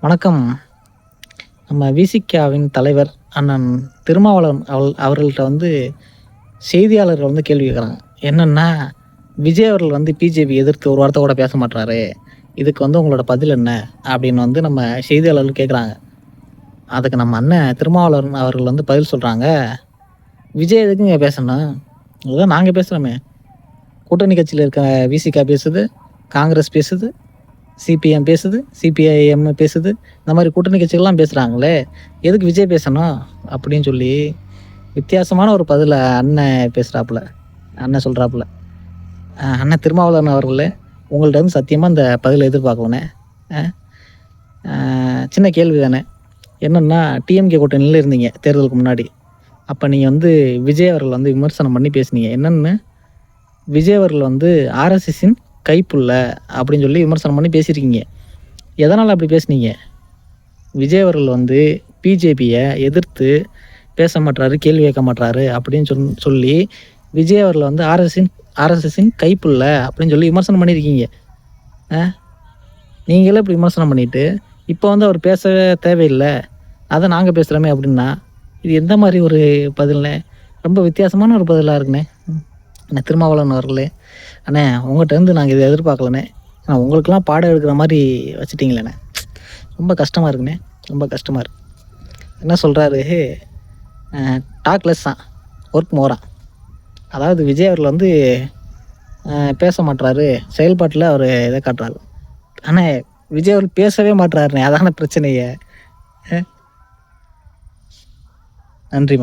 வணக்கம். நம்ம விசிகாவின் தலைவர் அண்ணன் திருமாவளவன் அவர்கள்ட்ட செய்தியாளர்கள் கேள்வி கேட்குறாங்க. என்னன்னா, விஜய் அவர்கள் பிஜேபி எதிர்த்து ஒரு வார்த்தை கூட பேச மாட்றாரு. இதுக்கு உங்களோட பதில் என்ன? அப்படின்னு நம்ம செய்தியாளர்கள் கேட்குறாங்க. அதுக்கு நம்ம அண்ணன் திருமாவளவன் அவர்கள் பதில் சொல்றாங்க. விஜய் எதுக்குங்க பேசணும்? அதுதான் நாங்க பேசுறோமே. கூட்டணி கட்சியில இருக்க விசிகா பேசுது, காங்கிரஸ் பேசுது, சிபிஎம் பேசுது, சிபிஐஎம் பேசுது. இந்த மாதிரி கூட்டணி கட்சிகள்லாம் பேசுகிறாங்களே, எதுக்கு விஜய் பேசணும் அப்படின்னு சொல்லி வித்தியாசமான ஒரு பதிலை அண்ணன் பேசுகிறாப்புல. அண்ணன் சொல்கிறாப்புல, அண்ணன் திருமாவளவன் அவர்களே, உங்கள்கிட்ட சத்தியமாக இந்த பதிலை எதிர்பார்க்கலண்ணே. சின்ன கேள்வி தானே. என்னென்னா, டிஎம்கே கூட்டணியில் இருந்தீங்க தேர்தலுக்கு முன்னாடி. அப்போ நீங்கள் விஜய் அவர்கள் விமர்சனம் பண்ணி பேசுனீங்க. என்னென்னு, விஜய் அவர்கள் ஆர்எஸ்எஸின் கைப்புள்ள அப்படின்னு சொல்லி விமர்சனம் பண்ணி பேசியிருக்கீங்க. எதனால் அப்படி பேசுனீங்க? விஜய் அவர்கள் பிஜேபியை எதிர்த்து பேச மாட்டாரு, கேள்வி கேட்க மாட்டாரு அப்படின்னு சொல்லி விஜய் அவர்கள் ஆர்எஸ்எஸின் கைப்புள்ள அப்படின்னு சொல்லி விமர்சனம் பண்ணியிருக்கீங்க. நீங்களே இப்படி விமர்சனம் பண்ணிவிட்டு இப்போ அவர் பேசவே தேவையில்லை, அதை நாங்கள் பேசுகிறோமே அப்படின்னா, இது எந்த மாதிரி ஒரு பதில்ண்ணே? ரொம்ப வித்தியாசமான ஒரு பதிலாக இருக்குண்ணே. அண்ணே திருமாவளவன் அவர்களே, அண்ணே உங்கள்கிட்ட நாங்கள் இதை எதிர்பார்க்கலண்ணே. ஆனால் உங்களுக்கெல்லாம் பாடம் எடுக்கிற மாதிரி வச்சுட்டிங்களேண்ணே. ரொம்ப கஷ்டமாக இருக்குண்ணே, ரொம்ப கஷ்டமாக இருக்கு. என்ன சொல்கிறாரு, டாக்லெஸ் தான், ஒர்க் மோரான். அதாவது விஜய் அவர்கள் பேச மாட்டுறாரு, செயல்பாட்டில் அவர் இதை காட்டுறாரு. ஆனால் விஜய் அவர்கள் பேசவே மாட்டுறாருண்ணே, அதான பிரச்சனையே. நன்றி.